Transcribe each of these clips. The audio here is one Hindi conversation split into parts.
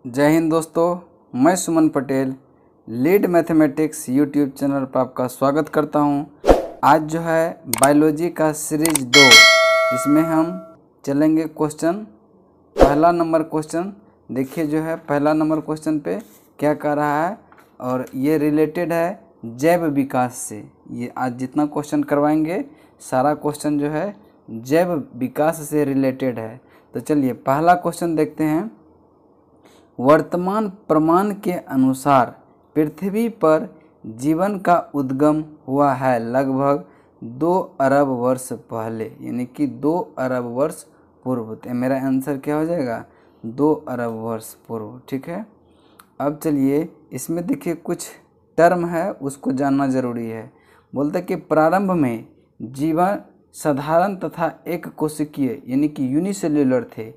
जय हिंद दोस्तों, मैं Suman Patel lead mathematics YouTube channel पर आपका स्वागत करता हूं। आज जो है बायोलॉजी का सीरीज 2, इसमें हम चलेंगे क्वेश्चन पहला नंबर क्वेश्चन। देखिए जो है पहला नंबर क्वेश्चन पे क्या कह रहा है और ये रिलेटेड है जैव विकास से। ये आज जितना क्वेश्चन करवाएंगे सारा क्वेश्चन जो है जैव विकास से रिलेटेड है। तो चलिए पहला क्वेश्चन देखते हैं। वर्तमान प्रमाण के अनुसार पृथ्वी पर जीवन का उद्गम हुआ है लगभग 2 अरब वर्ष पहले, यानी कि 2 अरब वर्ष पूर्व। तो मेरा आंसर क्या हो जाएगा? 2 अरब वर्ष पूर्व। ठीक है, अब चलिए इसमें देखिए कुछ टर्म है उसको जानना ज़रूरी है। बोलते कि प्रारंभ में जीवन साधारण तथा एक कोशिकीय यानी कि यूनिसेल्युलर थे,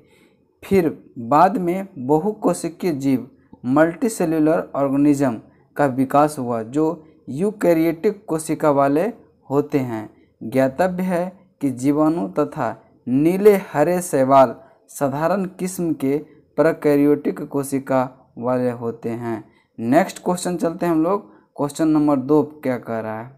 फिर बाद में बहुकोशिकीय जीव मल्टीसेल्युलर ऑर्गेनिज्म का विकास हुआ जो यूकैरियोटिक कोशिका वाले होते हैं। ज्ञातव्य है कि जीवाणु तथा नीले हरे शैवाल साधारण किस्म के प्रकैरियोटिक कोशिका वाले होते हैं। नेक्स्ट क्वेश्चन चलते हैं हम लोग। क्वेश्चन नंबर 2 क्या कह रहा है?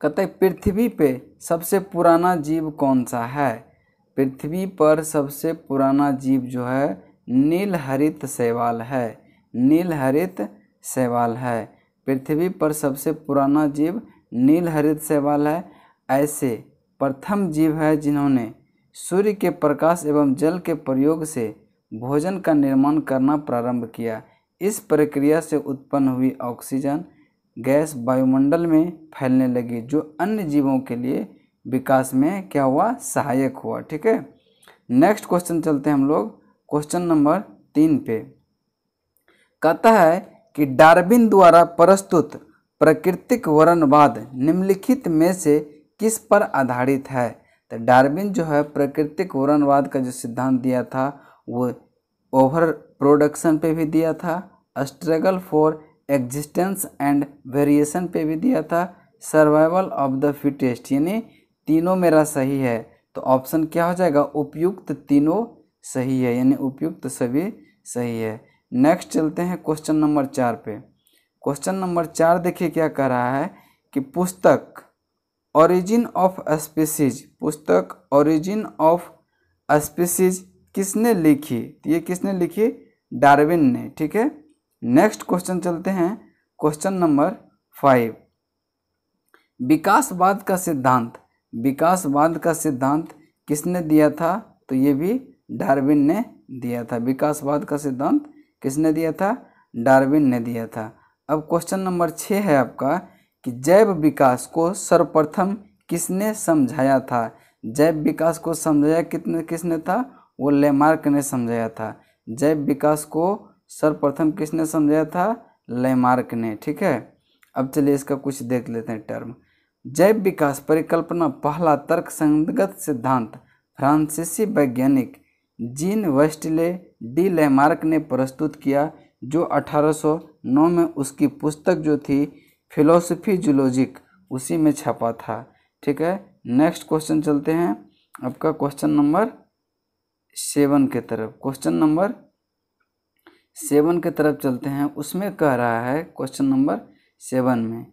कहते हैं पृथ्वी पे सबसे पुराना जीव कौन सा है? पृथ्वी पर सबसे पुराना जीव जो है नीलहरित शैवाल है। नीलहरित शैवाल है। पृथ्वी पर सबसे पुराना जीव नीलहरित शैवाल है। ऐसे प्रथम जीव है जिन्होंने सूर्य के प्रकाश एवं जल के प्रयोग से भोजन का निर्माण करना प्रारंभ किया। इस प्रक्रिया से उत्पन्न हुई ऑक्सीजन गैस वायुमंडल में फैलने लगी जो अन्य जीवों के लिए विकास में क्या हुआ? सहायक हुआ। ठीक है, नेक्स्ट क्वेश्चन चलते हैं हम लोग क्वेश्चन नंबर 3 पे। कहता है कि डार्विन द्वारा प्रस्तुत प्राकृतिक वर्णवाद निम्नलिखित में से किस पर आधारित है? तो डार्विन जो है प्राकृतिक वर्णवाद का जो सिद्धांत दिया था वो ओवर प्रोडक्शन पे भी दिया था, struggle for existence and variation पे भी दिया था, सर्वाइवल ऑफ द फिटेस्ट, यानी तीनों मेरा सही है। तो ऑप्शन क्या हो जाएगा? उपयुक्त तीनों सही है, यानी उपयुक्त सभी सही है। नेक्स्ट चलते हैं क्वेश्चन नंबर 4 पे। क्वेश्चन नंबर 4 देखिए क्या कह रहा है कि पुस्तक ओरिजिन ऑफ स्पीसीज, पुस्तक ओरिजिन ऑफ स्पीसीज किसने लिखी? तो ये किसने लिखी? डार्विन ने। ठीक है, नेक्स्ट क्वेश्चन चलते हैं क्वेश्चन नंबर 5। विकासवाद का सिद्धांत, विकासवाद का सिद्धांत किसने दिया था? तो ये भी डार्विन ने दिया था। विकासवाद का सिद्धांत किसने दिया था? डार्विन ने दिया था। अब क्वेश्चन नंबर 6 है आपका कि जैव विकास को सर्वप्रथम किसने समझाया था? जैव विकास को समझाया किसने था? वो लेमार्क ने समझाया था। जैव विकास को सर्वप्रथम किसने समझाया था? लेमार्क ने। ठीक है, अब चलिए इसका कुछ देख लेते हैं टर्म। जैव विकास परिकल्पना पहला तर्कसंगत सिद्धांत फ्रांसीसी वैज्ञानिक जीन वेस्टले डी लेमार्क ने प्रस्तुत किया जो 1809 में उसकी पुस्तक जो थी फिलोसफी जूलॉजिक उसी में छपा था। ठीक है, नेक्स्ट क्वेश्चन चलते हैं आपका क्वेश्चन नंबर 7 के तरफ। क्वेश्चन नंबर 7 के तरफ चलते हैं। उसमें कह रहा है क्वेश्चन नंबर 7 में,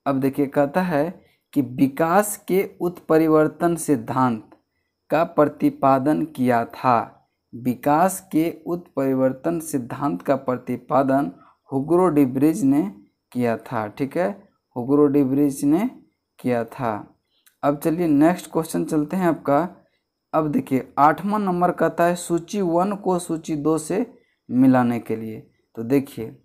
अब देखिए कहता है कि विकास के उत्परिवर्तन सिद्धांत का प्रतिपादन किया था। विकास के उत्परिवर्तन सिद्धांत का प्रतिपादन हुगो डी ब्रिज ने किया था। ठीक है, हुगो डी ब्रिज ने किया था। अब चलिए नेक्स्ट क्वेश्चन चलते हैं आपका। अब देखिए 8वां नंबर कहता है सूची 1 को सूची 2 से मिलाने के लिए। तो देखिए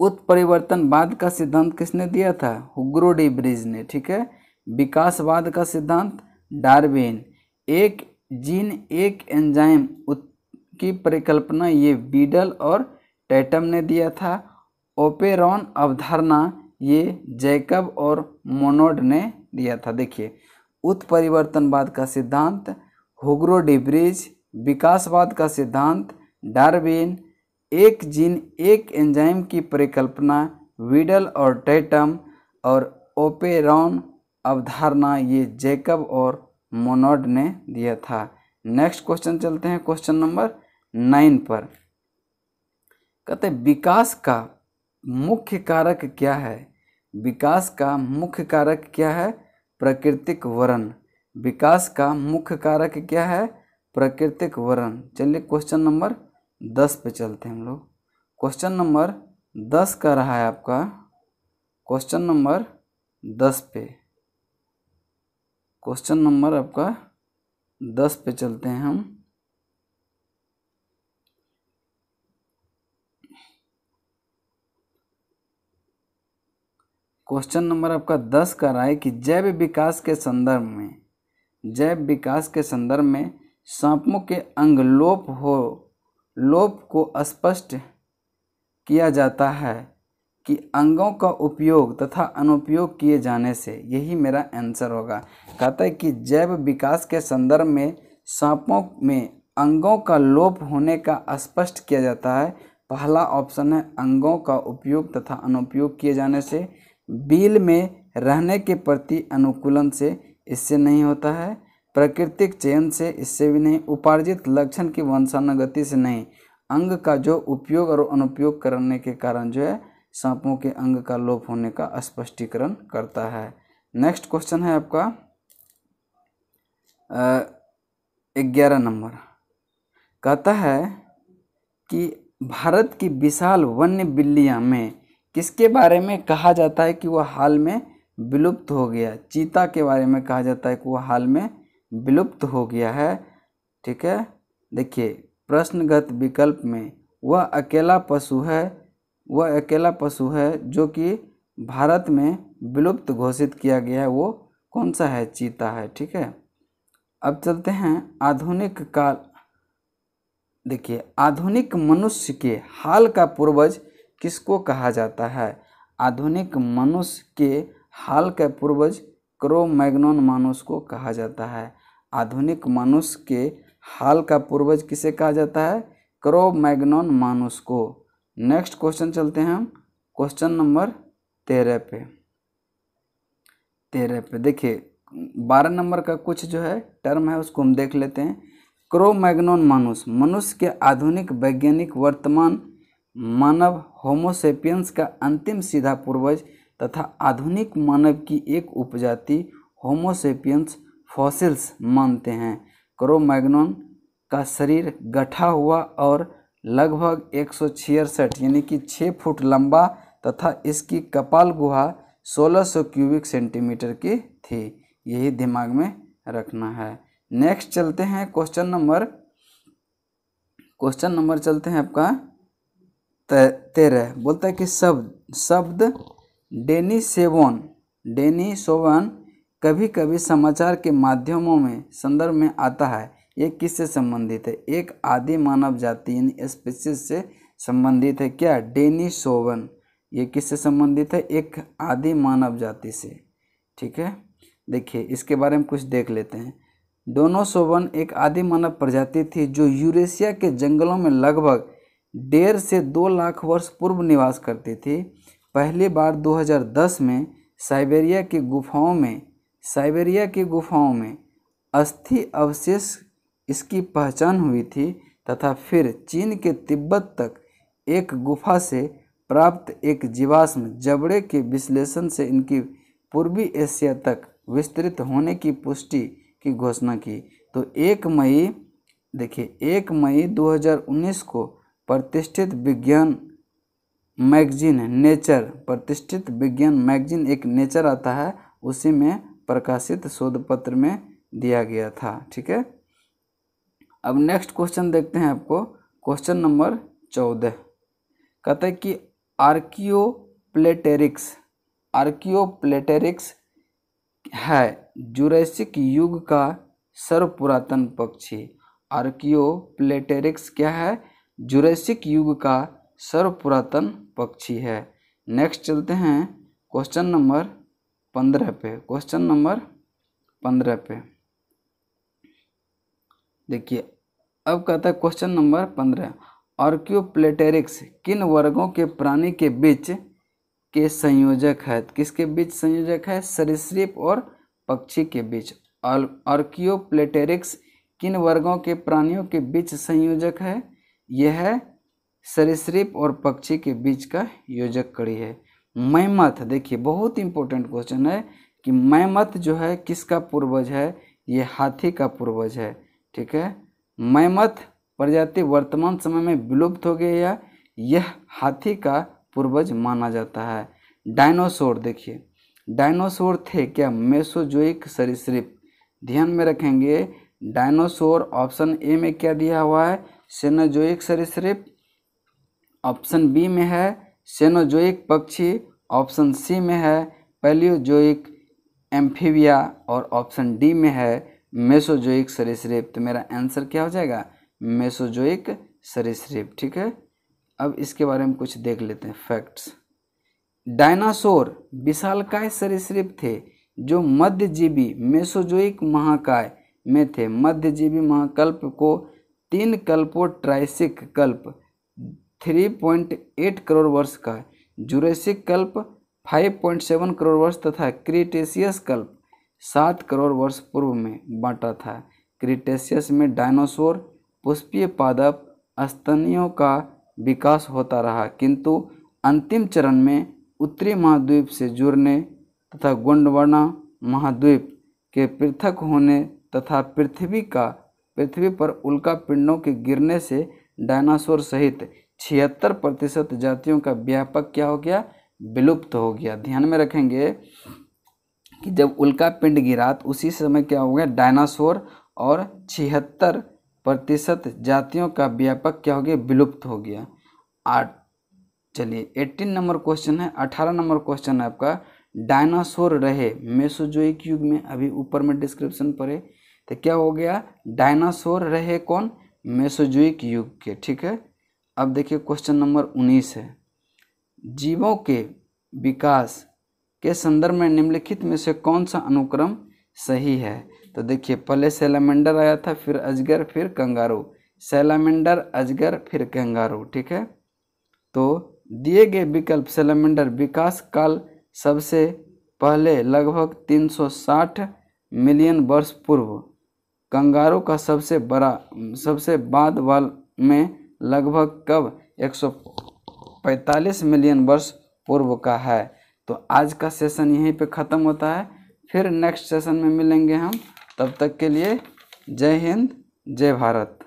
उत्परिवर्तनवाद का सिद्धांत किसने दिया था? हुगो डी ब्रिज ने। ठीक है, विकासवाद का सिद्धांत डार्विन। एक जीन एक एंजाइम की परिकल्पना ये बीडल और टैटम ने दिया था। ओपेरॉन अवधारणा ये जैकब और मोनोड ने दिया था। देखिए उत्परिवर्तनवाद का सिद्धांत हुगो डी ब्रिज, विकासवाद का सिद्धांत डार्विन, एक जीन एक एंजाइम की परिकल्पना वीडल और टैटम, और ओपेरॉन अवधारणा ये जैकब और मोनोड ने दिया था। नेक्स्ट क्वेश्चन चलते हैं क्वेश्चन नंबर 9 पर। कहते हैं विकास का मुख्य कारक क्या है? विकास का मुख्य कारक क्या है? प्राकृतिक वरण। विकास का मुख्य कारक क्या है? प्राकृतिक वरण। चलिए क्वेश्चन नंबर 10 पे चलते हैं हम लोग। क्वेश्चन नंबर 10 का रहा है आपका, क्वेश्चन नंबर 10 पे, क्वेश्चन नंबर आपका 10 पे चलते हैं हम। क्वेश्चन नंबर आपका 10 का रहा है कि जैव विकास के संदर्भ में, जैव विकास के संदर्भ में सांपों के अंग लोप को स्पष्ट किया जाता है कि अंगों का उपयोग तथा अनुपयोग किए जाने से। यही मेरा आंसर होगा। कहता है कि जैव विकास के संदर्भ में सांपों में अंगों का लोप होने का स्पष्ट किया जाता है। पहला ऑप्शन है अंगों का उपयोग तथा अनुपयोग किए जाने से, बिल में रहने के प्रति अनुकूलन से, इससे नहीं होता है, प्राकृतिक चयन से, इससे भी नहीं, उपार्जित लक्षण की वंशानुगति से नहीं, अंग का जो उपयोग और अनुपयोग करने के कारण जो है सांपों के अंग का लोप होने का स्पष्टीकरण करता है। नेक्स्ट क्वेश्चन है आपका 11 नंबर। कहता है कि भारत की विशाल वन्य बिल्लियां में किसके बारे में कहा जाता है कि वह हाल में विलुप्त हो गया? चीता के बारे में कहा जाता है कि वह हाल में विलुप्त हो गया है। ठीक है, देखिए प्रश्नगत विकल्प में वह अकेला पशु है, वह अकेला पशु है जो कि भारत में विलुप्त घोषित किया गया है, वो कौन सा है? चीता है। ठीक है, अब चलते हैं आधुनिक काल। देखिए आधुनिक मनुष्य के हाल का पूर्वज किसको कहा जाता है? आधुनिक मनुष्य के हाल का पूर्वज क्रो-मैग्नोन मानुस को कहा जाता है। आधुनिक मनुष्य के हाल का पूर्वज किसे कहा जाता है? क्रो-मैग्नोन मानुस को। नेक्स्ट क्वेश्चन चलते हैं हम क्वेश्चन नंबर 13 पे। 13 पे देखिए 12 नंबर का कुछ जो है टर्म है उसको हम देख लेते हैं। क्रो-मैग्नोन मानुस मनुष्य के आधुनिक वैज्ञानिक वर्तमान मानव होमोसेपियंस का अंतिम सीधा पूर्वज तथा आधुनिक मानव की एक उपजाति होमोसेपियंस फॉसिल्स मानते हैं। क्रो-मैग्नोन का शरीर गठा हुआ और लगभग 166 यानी कि 6 फुट लंबा तथा इसकी कपाल गुहा 1600 क्यूबिक सेंटीमीटर की थी। यही दिमाग में रखना है। नेक्स्ट चलते हैं क्वेश्चन नंबर चलते हैं आपका 13। बोलता है कि शब्द डेनिसोवन कभी कभी समाचार के माध्यमों में संदर्भ में आता है। ये किससे संबंधित है? एक आदि मानव जाति यानी स्पीशीज से संबंधित है। क्या? डेनिसोवन। ये किससे संबंधित है? एक आदि मानव जाति से। ठीक है, देखिए इसके बारे में कुछ देख लेते हैं। डेनिसोवन एक आदि मानव प्रजाति थी जो यूरेशिया के जंगलों में लगभग 1.5 से 2 लाख वर्ष पूर्व निवास करती थी। पहली बार 2010 में साइबेरिया की गुफाओं में अस्थि अवशेष इसकी पहचान हुई थी तथा फिर चीन के तिब्बत तक एक गुफा से प्राप्त एक जीवाश्म जबड़े के विश्लेषण से इनकी पूर्वी एशिया तक विस्तृत होने की पुष्टि की घोषणा की। तो 1 मई 2019 को प्रतिष्ठित विज्ञान मैगजीन एक नेचर आता है, उसी में प्रकाशित शोध पत्र में दिया गया था। ठीक है, अब नेक्स्ट क्वेश्चन देखते हैं आपको क्वेश्चन नंबर 14। कहता है कि आर्कियोप्लेटेरिक्स है जुरैसिक युग का सर्वपुरातन पक्षी। आर्कियोप्लेटेरिक्स क्या है? जुरैसिक युग का सर्वपुरातन पक्षी है। नेक्स्ट चलते हैं क्वेश्चन नंबर 15 पे। क्वेश्चन नंबर 15 पे देखिए अब कहता है क्वेश्चन नंबर 15, आर्कियोप्लेटेरिक्स किन वर्गों के प्राणी के बीच के संयोजक है? किसके बीच संयोजक है? सरीसृप और पक्षी के बीच। आर्कियोप्लेटेरिक्स किन वर्गों के प्राणियों के बीच संयोजक है? यह है सरीसृप और पक्षी के बीच का योजक कड़ी है। मैमथ, देखिए बहुत इंपॉर्टेंट क्वेश्चन है कि मैमथ जो है किसका पूर्वज है, ये हाथी का पूर्वज है। ठीक है, मैमथ प्रजाति वर्तमान समय में विलुप्त हो गई है, यह हाथी का पूर्वज माना जाता है। डायनासोर, देखिए डायनासोर थे क्या, मेसोजोइक सरीसृप। ध्यान में रखेंगे, डायनासोर ऑप्शन ए में क्या दिया हुआ है, सेनोजोइक सरीसृप, ऑप्शन बी में है सेनोजोइक पक्षी, ऑप्शन सी में है पैलियोजोइक एम्फीबिया और ऑप्शन डी में है मेसोजोइक सरीसृप। तो मेरा आंसर क्या हो जाएगा, मेसोजोइक सरीसृप। ठीक है, अब इसके बारे में कुछ देख लेते हैं फैक्ट्स। डायनासोर विशालकाय सरीसृप थे जो मध्यजीवी मेसोजोइक महाकाय में थे। मध्यजीवी महाकल्प को 3 कल्पों ट्राइसिक कल्प 3.8 करोड़ वर्ष का, जुरेसिक कल्प 5.7 करोड़ वर्ष तथा क्रीटेशियस कल्प 7 करोड़ वर्ष पूर्व में बांटा था। क्रीटेशियस में डायनासोर पुष्पीय पादप स्तनियों का विकास होता रहा, किंतु अंतिम चरण में उत्तरी महाद्वीप से जुड़ने तथा गोंडवाना महाद्वीप के पृथक होने तथा पृथ्वी पर उल्कापिंडों के गिरने से डायनासोर सहित 76% जातियों का व्यापक क्या हो गया, विलुप्त हो गया। ध्यान में रखेंगे कि जब उल्कापिंड गिरा तो उसी समय क्या हो गया, डायनासोर और 76% जातियों का व्यापक क्या हो गया, विलुप्त हो गया। चलिए 18 नंबर क्वेश्चन है, 18 नंबर क्वेश्चन है आपका, डायनासोर रहे मेसोजोइक युग में, अभी ऊपर में डिस्क्रिप्शन पढ़े तो क्या हो गया, डायनासोर रहे कौन, मेसोजोइक युग के। ठीक है, अब देखिए क्वेश्चन नंबर 19 है, जीवों के विकास के संदर्भ में निम्नलिखित में से कौन सा अनुक्रम सही है। तो देखिए पहले सैलामेंडर आया था, फिर अजगर, फिर कंगारू, सैलामेंडर, अजगर, फिर कंगारू। ठीक है, तो दिए गए विकल्प, सैलामेंडर विकास काल सबसे पहले लगभग 360 मिलियन वर्ष पूर्व, कंगारू का सबसे बाद वाल में लगभग कब 145 मिलियन वर्ष पूर्व का है। तो आज का सेशन यहीं पे ख़त्म होता है, फिर नेक्स्ट सेशन में मिलेंगे हम, तब तक के लिए जय हिंद जय भारत।